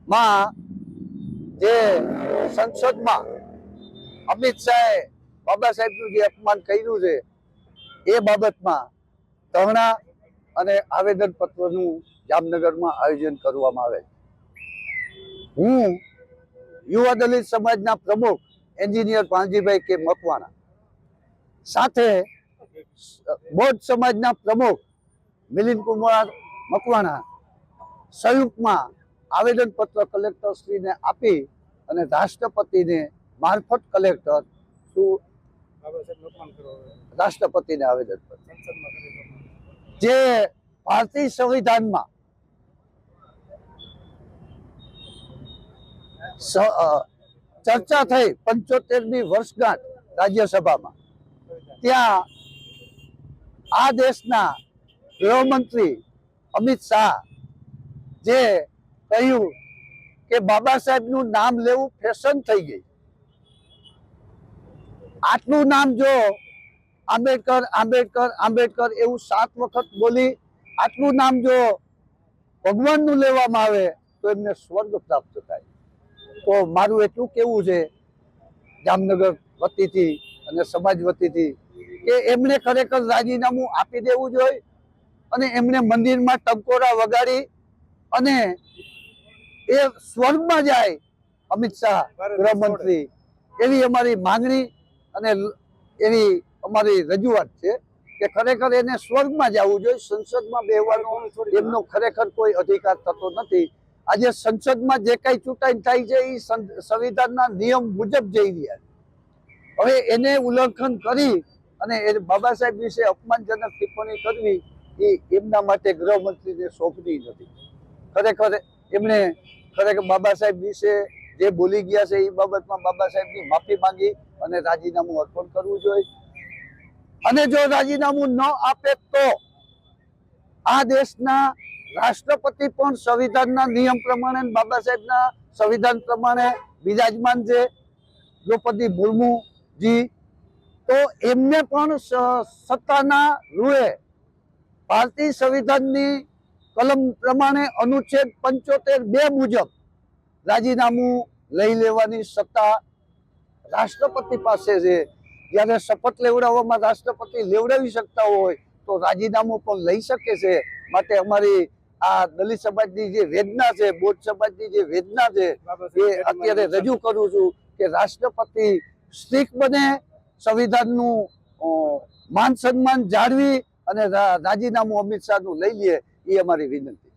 માં જે સંસદમાં અમિત શાહે બાબા સાહેબનું જે અપમાન કર્યું છે એ બાબતમાં ધરણા અને આવેદન પત્રનું જામનગરમાં આયોજન કરવામાં આવે. હું યુવા દલિત સમાજના પ્રમુખ એન્જિનિયર ભાણજીભાઈ કે મકવાણા સાથે બૌદ્ધ સમાજના પ્રમુખ મિલિંદ કુમાર મકવાણા સંયુક્તમાં આવેદન પત્ર કલેક્ટરશ્રીને આપી અને રાષ્ટ્રપતિને મારફત કલેક્ટર રાષ્ટ્રપતિને આવેદન પત્ર જે ભારતીય સંવિધાનમાં ચર્ચા થઈ 75મી વર્ષગાંઠ રાજ્યસભામાં, ત્યાં આ દેશના ગૃહમંત્રી અમિત શાહ જે કહ્યું કે બાબા સાહેબનું નામ લેવું ફેશન થઈ ગઈ. આટલું નામ જો આંબેડકર આંબેડકર આંબેડકર એવું 7 વખત બોલી આટલું નામ જો ભગવાનનું લેવામાં આવે તો એમને સ્વર્ગ પ્રાપ્ત થાય. તો મારું એટલું કેવું છે જામનગર વતીથી અને સમાજ વતીથી કે એમણે ખરેખર રાજીનામું આપી દેવું જોઈએ અને એમણે મંદિરમાં ટંકોરા વગાડી અને એ સ્વર્ગમાં જાય અમિત શાહ ગૃહમંત્રી, એવી અમારી માંગણી અને એવી અમારી રજૂઆત છે કે ખરેખર એને સ્વર્ગમાં જવું જોઈએ. સંસદમાં બેહવાનો એમનો ખરેખર કોઈ અધિકાર થતો નથી. આજે સંસદમાં જે કઈ ચૂંટણી થાય છે એ સંવિધાનના નિયમ મુજબ જઈ રહ્યા છે. હવે એને ઉલ્લંઘન કરી અને એ બાબા સાહેબ વિશે અપમાનજનક ટિપ્પણી કરવી એ એમના માટે ગૃહમંત્રીને શોભની નથી. ખરેખર એમણે ખરેખર બાબા સાહેબ વિશે જે બોલી ગયા છે એ બાબતમાં બાબા સાહેબની માફી માંગી અને રાજીનામું અર્પણ કરવું જોઈએ. અને જો રાજીનામું ન આપે તો આ દેશના રાષ્ટ્રપતિ પણ સંવિધાનના નિયમ પ્રમાણે બાબા સાહેબના સંવિધાન પ્રમાણે બિરાજમાન છે દ્રૌપદી મુર્મુજી, તો એમને પણ સત્તાના રૂએ ભારતીય સંવિધાનની કલમ પ્રમાણે અનુચ્છેદ 75(2) મુજબ રાજીનામું લઈ લેવાની સત્તા રાષ્ટ્રપતિ પાસે છે. જ્યારે શપથ લેવડાવવામાં રાષ્ટ્રપતિ લેવડાવી શકતા હોય તો રાજીનામું પણ લઈ શકે છે. માટે અમારી આ દલિત સમાજની જે વેદના છે, બૌદ્ધ સમાજની જે વેદના છે એ અત્યારે રજૂ કરું છું કે રાષ્ટ્રપતિ સ્ટ્રીક બને, સંવિધાનનું માન સન્માન જાળવી અને રાજીનામું અમિત શાહનું લઈ લે એ અમારી વિનંતી.